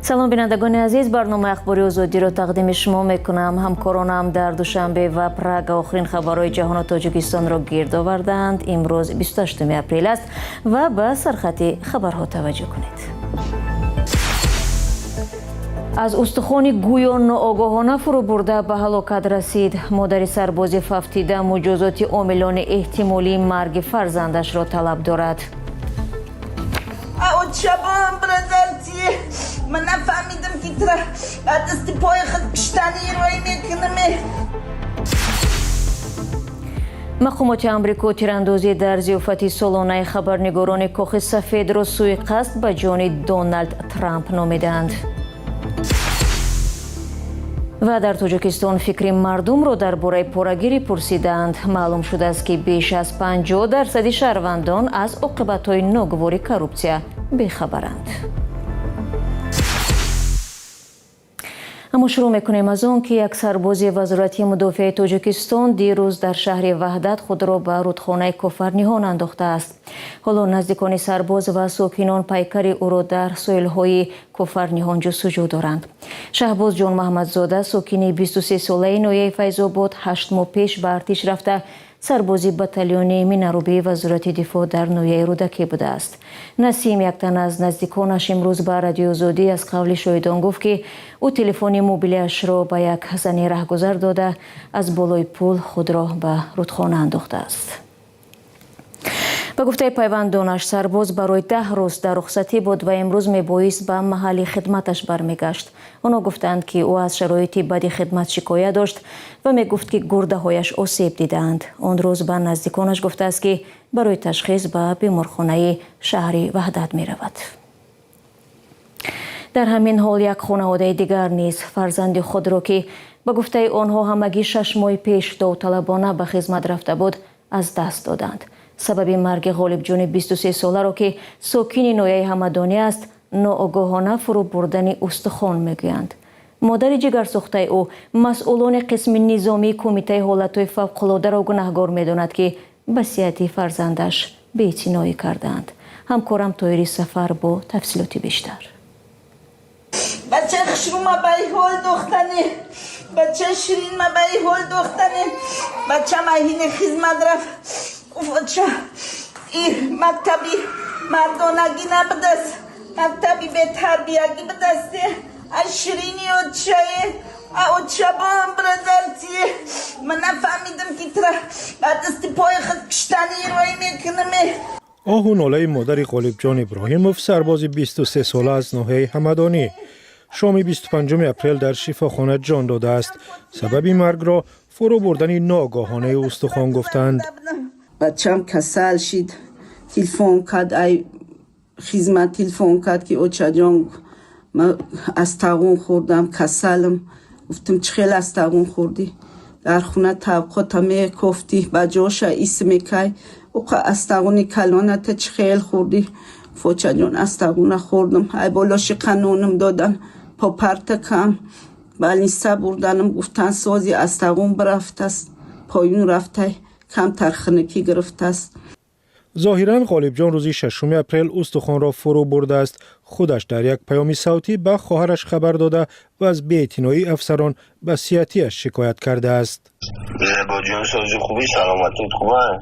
салом бинандагони азиз, барномаи ахбори озодиро тақдими шумо мекунам. ҳамкоронам дар душанбе ва Прага охирин хабарҳои ҷаҳону Тоҷикистонро гирд оварданд. имрӯз 28 апрел аст ва ба сархати хабарҳо таваҷҷӯҳ кунед. аз устухони гӯё ноогоҳона фурӯ бурда ба ҳалокат расид. модари сарбози фавтида муҷозоти омилони эҳтимолии марги фарзандашро талаб дорад. من نفهمیدم که ترا دستی پای خود کشتنی روی میکنم. мақомоти амрико тирандозӣ дар зиёфати солонаи хабарнигорони кохи сафедро сӯиқасд ба ҷони Доналд Трамп номиданд. ва дар Тоҷикистон фикри мардумро дар бораи порагирӣ пурсиданд. маълум шудааст ки беш аз 50% шаҳрвандон аз оқибатҳои ногувори коррупсия бехабаранд. аммо шурӯъ мекунем аз он ки як сарбози вазорати мудофиаи Тоҷикистон дирӯз дар шаҳри Ваҳдат худро ба рудхонаи Кофарниҳон андохтааст. ҳоло наздикони сарбоз ва сокинон пайкари ӯро дар соҳилҳои Кофарниҳон ҷустуҷӯ доранд. Шаҳбоз Ҷон Маҳмадзода сокини 23-солаи ноҳияи Файзобод 8 моҳ пеш ба артиш рафта сарбози батальони Минарубии вазорати дифоъ дар ноҳияи Рудакӣ будааст. Насим, як тан аз наздиконаш, имрӯз ба Радиои Озодӣ аз қавли шоҳидон гуфт ки ӯ телефони мобилиашро ба як зане раҳгузар дода аз болои пул худро ба рудхона андохтааст. ба гуфтаи пайвандонаш, сарбоз барои 10 рӯз дар рухсатӣ буд ва имрӯз мебоист ба маҳалли хидматаш бармегашт. онҳо гуфтанд ки ӯ аз шароити бади хидмат шикоят дошт ва мегуфт ки гурдаҳояш осеб дидаанд. он рӯз ба наздиконаш гуфтааст ки барои ташхис ба беморхонаи шаҳри Ваҳдат меравад. дар ҳамин ҳол як хонаводаи дигар низ фарзанди худро ки ба гуфтаи онҳо ҳамагӣ 6 моҳи пеш довталабона ба хизмат рафта буд, аз даст доданд. сабаби марги Ғолибҷони 23-соларо ки сокини ноҳияи Ҳамадонӣ аст, ноогоҳона фурӯ бурдани устухон мегӯянд. модари ҷигарсӯхтаи ӯ масъулони қисми низомии кумитаи ҳолатҳои фавқулодаро гунаҳгор медонад ки ба сиҳати фарзандаш беэътиноӣ кардаанд. ҳамкорам Тоҳири Сафар бо тафсилоти бештар. بچه خشرو ما بای هول دختنه، بچه شیرین ما بای هول دختنه، بچه ما هین خدمت رفت. بچه این مکتبی مردانگی نبودست، مکتبی به تربیتی بدسته. از شیرینی اوچهه، اوچه با هم برادرتیه. من نفهمیدم که ترا دست پای خود کشتنی روی میکنمه. آهو ناله مادر غالبجان ابراهیموف سرباز 23 ساله از ناحیه همدانی شام 25 اپریل در شفاخانه جان داده است. سبب مرگ را فرو بردن ناگاهانه استخوان گفتند. بچم کسل شد، تلفن کرد، ای خدمت تلفن کرد که اوچه جان من استخوان خوردم، کسلم. گفتم چه خیلی استخوان خوردی؟ در خونه طبقات همه کفتی بجاش اسم کی اوقا استخوانی کلانت چه خیلی خوردی؟ فوچه جان استخوان خوردم. ای بالاش قانونم دادن پا پرت کم بلنسته بردنم گفتن سازی استخوان برفت است، پایون رفته کم ترخنکی گرفته است. ظاهراً غالبجان روزی 6 اپریل استخوان را فرو برده است. خودش در یک پیام صوتی به خواهرش خبر داده و از بی‌اعتنایی افسران به صحتیش شکایت کرده است. زیبا جان سازی خوبی، سلامتی خوبه.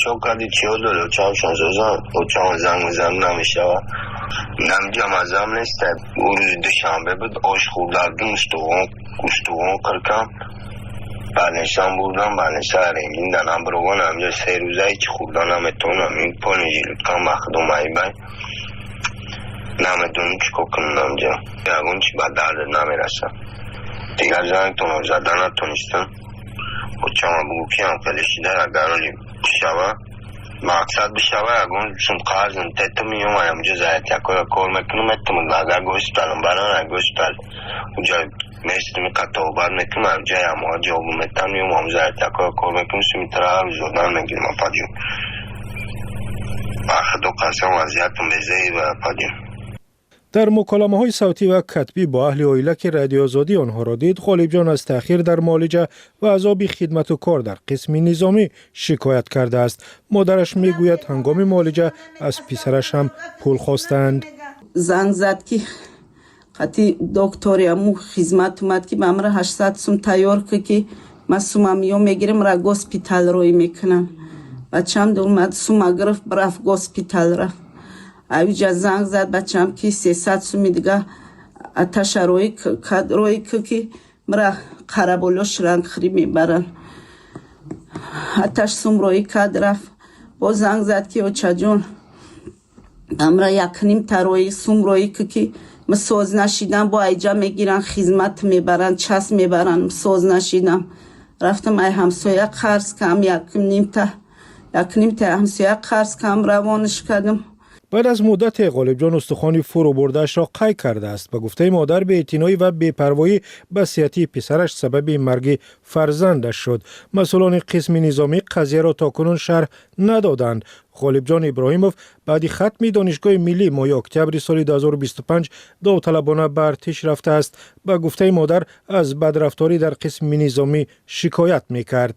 چون کردی چیا داره؟ چند شانزازان و چند زنگ نمیشه و نمیجا مزم نیسته. او روز دوشنبه بود آش خوردردم استخوان کرکم بلنشتم بودم بلنشته رنگین دنم بروان همجا 3 روزه هیچ خوردن نمیتونم. این پانی جلوت کم مخدوم ای بای نمیتونم چکو کنم همجا یکون چی با درد نمیرسم. دیگر زنگ تونم زدن نتونستم و چما بگو که هم فلشیده اگر شوه مقصد بشوه اگون چون قرضم تیتو میوم همجا زایت یکو کار میکنم اتمون اگر گوشتالم بران گوشتال اونجا میستمی قطع و بر میکنم همجا همه جوابو میتن میوم هم زایت یکو کار میکنم سمیتر هر زودن میگیرم پادیو اخدو قسم وضعیتم بزهی و پادیو. در مکالمه‌های صوتی و کتبی با اهل عائله که رادیو آزادی آنها را دید، غالبجان از تأخیر در معالجه و عذاب خدمت و کار در قسم نظامی شکایت کرده است. مادرش میگوید هنگام معالجه از پسرش هم پول خواستند. زنگ زد که خاطی دکتری امو خدمت اومد که به من 800 سوم تیار که من سوممیو میگیرم را گوسپیتال روی میکنم. بچم اومد سوم گرفت برفت گوسپیتال رفت. اویجا زنگ زد بچم که 300 سومی دیگه آتش روی کد روی که مرا قربولوش رنگ خری میبرن. آتش سوم روی کد رفت. با زنگ زد که اوچا جون امرا یکنیم تا روی سوم روی که من سوز نشیدم با ایجا میگیرن خدمت میبرن چسب میبرن سوز نشیدم. رفتم ای همسایه قرض کم یکنیم تا همسایه قرض کم روانش کردم. بعد از مدت غالب جان استخوان فرو برده‌اش را قطع کرده است. به گفته مادر بی‌اعتنایی و بی‌پروایی به صحت پسرش سبب مرگ فرزندش شد. مسئولان قسم نظامی قضیه را تاکنون شرح ندادند. غالب جان ابراهیموف بعد ختم دانشگاه ملی ماه اکتبر سال 2025 داوطلبانه به ارتش رفته است. به گفته مادر از بدرفتاری در قسم نظامی شکایت می‌کرد.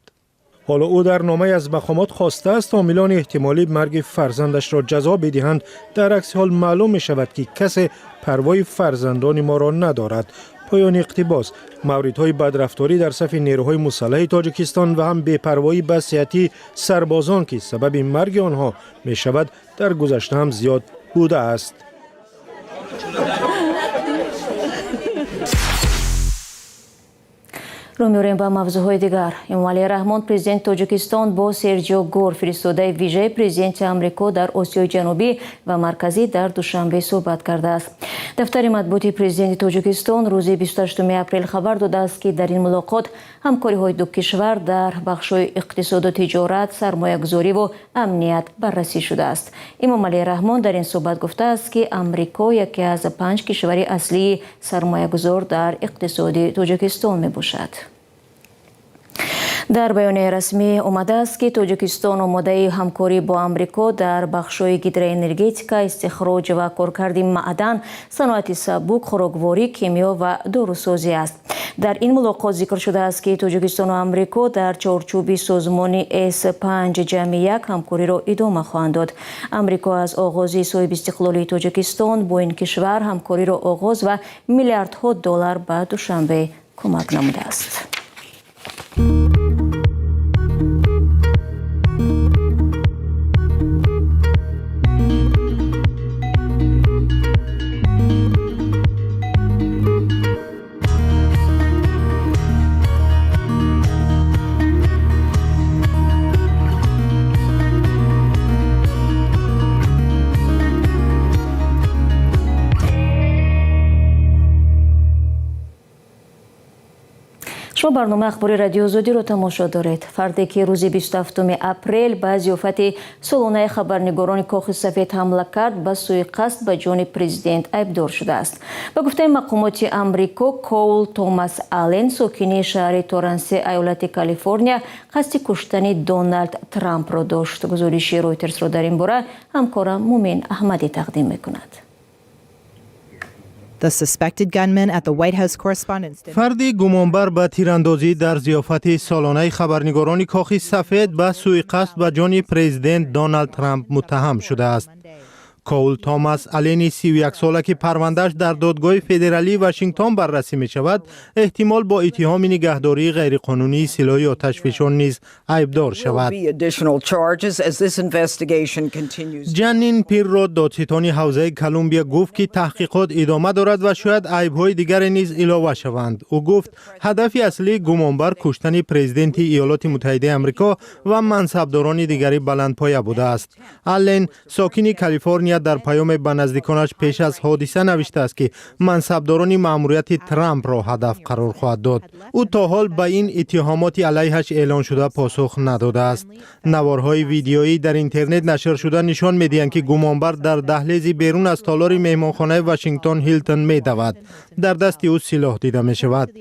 حالا او در نامه از مقامات خواسته است عاملان احتمالی مرگ فرزندش را جزا بدهند. در عکس حال معلوم می شود که کسی پروای فرزندان ما را ندارد. پایان اقتباس: موردهای بدرفتاری در صف نیروهای مسلح تاجیکستان و هم بی‌پروایی به صحت سربازان که سبب مرگ آنها می شود در گذشته هم زیاد بوده است. رو می‌ریم با موضوعهای دیگر. امومالی رحمان پرزیدنت تاجیکستان با سرجیو گور فرستاده ویژه پرزیدنت آمریکا در آسیای جنوبی و مرکزی در دوشنبه صحبت کرده است. دفتر مطبوعاتی پرزیدنت تاجیکستان روز 28 اپریل خبر داده است که در این ملاقات همکاری‌های دو کشور در بخش‌های اقتصاد و تجارت، سرمایه‌گذاری و امنیت بررسی شده است. امومالی رحمان در این صحبت گفته است که آمریکا یکی از 5 کشور اصلی سرمایه‌گذار در اقتصاد تاجیکستان میباشد. در بیان رسمی آمده است که تاجیکستان آماده همکاری با آمریکا در بخش‌های گیدروانرژیتیک، استخراج و کارکرد معدن، صنعت سبک، خوراکواری، کیمیا و داروسازی است. در این ملاقات ذکر شده است که تاجیکستان و آمریکا در چارچوب سازمان S5-1 همکاری را ادامه خواهند داد. آمریکا از آغاز صاحب استقلالی تاجیکستان با این کشور همکاری را آغاز و میلیاردها دلار به دوشنبه کمک نموده است. شما برنامه اخباری رادیو آزادی رو تماشا دارید. فردی که روز 27 اپریل به ضیافت سالانه خبرنگاران کاخ سفید حمله کرد به سوی قصد به جان پرزیدنت ایبدار شده است. به گفته مقامات آمریکا، کول توماس آلن ساکن شهر تورنسی ایالت کالیفرنیا قصد کشتن دونالد ترامپ را داشت. گزارش رویترز را در این باره همکارم مومن احمدی تقدیم می‌کند. فردی گمانبر به تیراندازی در ضیافت سالانه خبرنگاران کاخ سفید به سوی قصد به جان پرزیدنت دونالد ترامپ متهم شده است. کول توماس آلن 31 ساله که پروندهش در دادگاه فدرالی واشنگتن بررسی می شود، احتمال با اتهام نگهداری غیرقانونی سلاح آتشفشان نیز ایبدار شود. جنین پیررو دادستان حوزه کلمبیا گفت که تحقیقات ادامه دارد و شاید عیب‌های دیگر نیز علاوه شوند. او گفت هدف اصلی گمانبر کشتن پرزیدنت ایالات متحده آمریکا و منصبداران دیگری بلندپایه بوده است. آلن ساکن کالیفرنیا در پیام به نزدیکانش پیش از حادثه نوشته است که منصبداران مأموریت ترامپ را هدف قرار خواهد داد. او تا حال به این اتهامات علیهش اعلان شده پاسخ نداده است. نوارهای ویدیویی در اینترنت نشر شده نشان می‌دهند که گمانبر در دهلیز بیرون از تالار مهمانخانه واشنگتن هیلتون می‌دود. در دست او سلاح دیده می‌شود.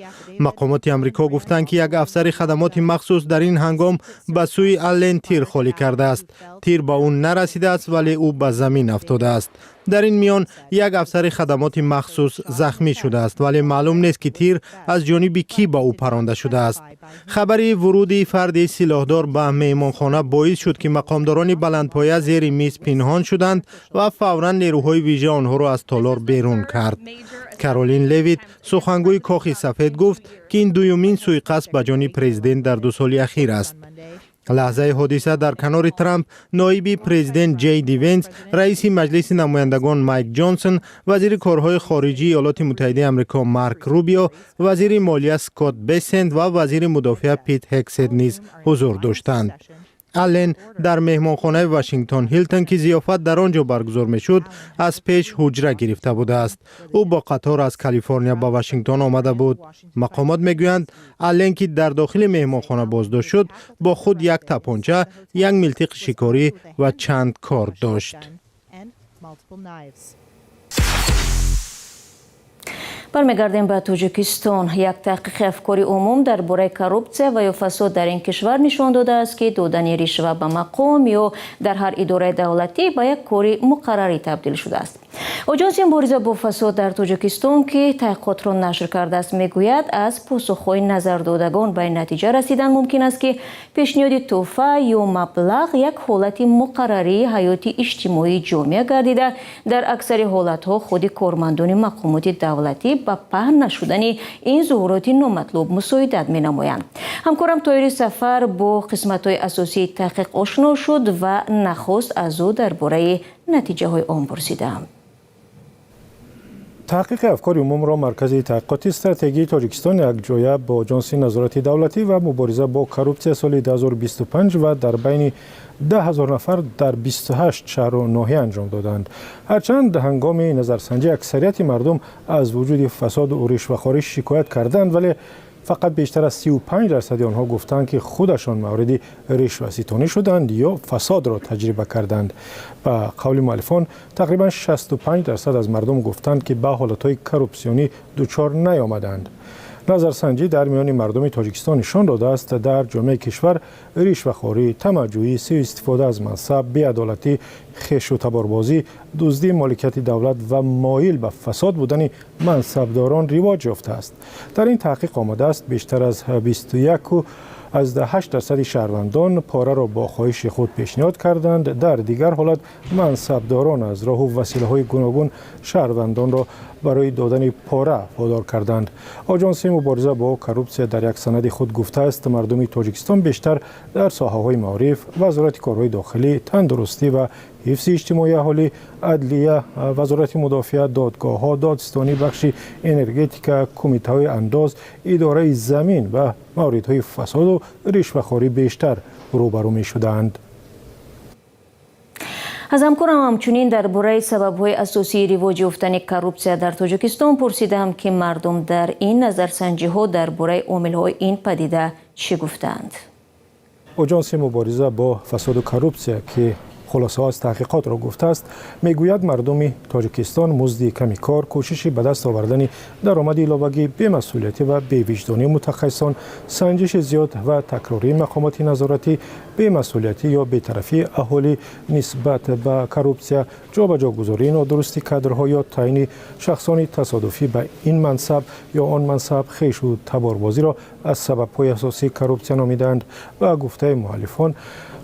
مقامات آمریکا گفتند که یک افسر خدمات مخصوص در این هنگام به سوی آلن تیر خالی کرده است. تیر به او نرسیده است ولی او به زمین افتاده است. در این میان یک افسر خدمات مخصوص زخمی شده است ولی معلوم نیست که تیر از جانب کی به او پرانده شده است. خبری ورود فرد سلاحدار به مهمانخانه باعث شد که مقامداران بلندپایه زیر میز پنهان شدند و فوراً نیروهای ویژه آنها را از تالار بیرون کرد. کارولین لیویت سخنگوی کاخ سفید گفت که این دومین سوءقصد به جان پرزیدنت در 2 سال اخیر است. لحظه حادثه در کنار ترامپ، نایب پرزیدنت جی دی وینس، رئیس مجلس نمایندگان مایک جانسون، وزیر کارهای خارجی ایالات متحده آمریکا مارک روبیو، وزیر مالیه اسکات بیسنت و وزیر مدافع پیت هگست نیز حضور داشتند. آلن در مهمانخانه واشنگتن هیلتون که ضیافت در آنجا برگزار میشد از پیش حجره گرفته بوده است. او با قطار از کالیفرنیا به واشنگتن آمده بود. مقامات میگویند آلن که در داخل مهمانخانه بازداشت شد با خود یک تپانچه، یک ملتق شکاری و چند کار داشت. برمیگردیم به تاجیکستان. یک تحقیق افکار عموم درباره کروپسیا و یا فساد در این کشور نشان داده است که دادن رشوه به مقام یا در هر اداره دولتی به یک کار مقرری تبدیل شده است. آژانس مبارزه با فساد در تاجیکستان که تحقیقات را نشر کرده است میگوید از پاسخهای نظردادگان به نتیجه رسیدن ممکن است که پیشنهاد تحفه یا مبلغ یک حالت مقرری حیاتی اجتماعی جامعه گردیده در اکثر حالتها خود کارمندان مقامات دولتی با پهن نشدن این ظهورات نامطلوب مساعدت می نمایند. همکارم طاهر سفر با قسمت‌های اساسی تحقیق آشنا شد و نخست از او درباره نتیجه های آن پرسیدم. تحقیق افکار عموم را مرکز تحقیقات استراتژی تاجیکستان یکجایه با آژانس نظارت دولتی و مبارزه با کروپسیا سال 2025 و در بین 10,000 نفر در 28 شهر و ناحیه انجام دادند. هرچند هنگام نظرسنجی اکثریت مردم از وجود فساد و رشوه‌خواری شکایت کردند، ولی فقط بیشتر از 35% آنها گفتند که خودشان مورد رشوه‌ستانی شدند یا فساد را تجربه کردند. به قول مؤلفان تقریبا 65% از مردم گفتند که به حالت‌های کروپسیونی دچار نیامدند. نظرسنجی در میان مردم تاجیکستان نشان داده است در جامعه کشور رشوه‌خواری، طمع‌جویی، سوء استفاده از منصب، بی‌عدالتی، خش و تباربازی، دزدی مالکیت دولت و مایل به فساد بودن منصبداران رواج یافته است. در این تحقیق آمده است بیشتر از 21% شهروندان پاره را با خواهش خود پیشنهاد کردند. در دیگر حالت منصبداران از راه و وسیله‌های گوناگون شهروندان را برای دادن پاره وادار کردند. آژانس مبارزه با کروپسیا در یک سند خود گفته است مردم تاجیکستان بیشتر در ساحه‌های معارف، وزارت کارهای داخلی، تندرستی و حفظ اجتماعی اهالی، عدلیه، وزارت مدافع، دادگاه‌ها، دادستانی، بخش انرژتیک، کمیته‌های انداز، اداره زمین و موردهای فساد و رشوه‌خواری بیشتر روبرو می‌شدند. از همکارم همچنین درباره سبب‌های اساسی رواج یافتن کروپسیا در تاجیکستان پرسیدم که مردم در این نظرسنجی‌ها درباره عامل‌های این پدیده چی گفتند. آژانس مبارزه با فساد و کروپسیا که خلاصه از تحقیقات را گفته است میگوید مردم تاجیکستان مزد کمی کار، کوششی به دست آوردن درآمد علاوه‌ای، بی‌مسئولیتی و بی‌وجدانی متخصصان، سنجش زیاد و تکراری مقامات نظارتی، بی‌مسئولیتی یا بی‌طرفی اهالی نسبت به کروپسیا، جابجاگذاری نادرستی کادرها یا تعیین شخصان تصادفی به این منصب یا آن منصب، خیش و تباربازی را از سبب‌های اساسی کروپسیا نامیدند. و گفته مؤلفان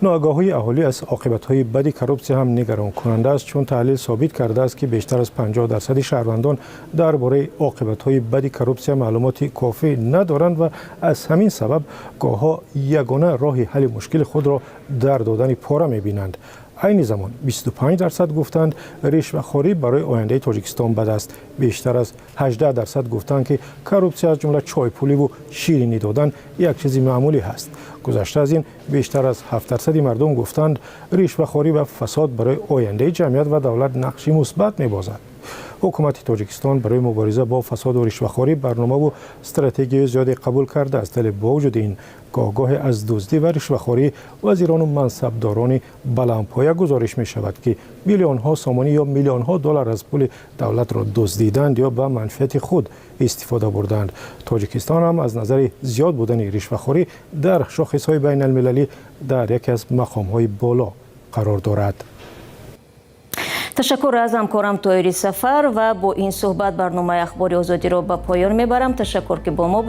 ناآگاهی اهالی از عاقبت‌های بد کروپسیا هم نگران کننده است، چون تحلیل ثابت کرده است که بیشتر از 50% شهروندان درباره عاقبت‌های بد کروپسیا معلومات کافی ندارند و از همین سبب گاه‌ها یگانه راه حل مشکل خود را در دادن پاره می‌بینند. عین زمان 25% گفتند رشوه‌خواری برای آینده تاجیکستان بد است. بیشتر از 18% گفتند که کروپسیا از جمله چای پولی و شیرینی دادن یک چیز معمولی است. گذشته از این بیشتر از 7% مردم گفتند رشوه‌خواری و فساد برای آینده جمعیت و دولت نقشی مثبت می‌بازد. حکومت تاجیکستان برای مبارزه با فساد و رشوه‌خواری برنامه و استراتژی زیادی قبول کرده است، ولی با وجود این گاه از دزدی و رشوه‌خواری وزیران و منصبداران بلندپایه گزارش می شود که میلیون‌ها سامانی یا میلیون‌ها دلار از پول دولت را دزدیدند یا به منفعت خود استفاده بردند. تاجیکستان هم از نظر زیاد بودن رشوه‌خواری در شاخص‌های بین المللی در یکی از مقام‌های بالا قرار دارد. تشکر از همکارم طاهری سفر و با این صحبت برنامه اخباری آزادی را به پایان میبرم. تشکر که با ما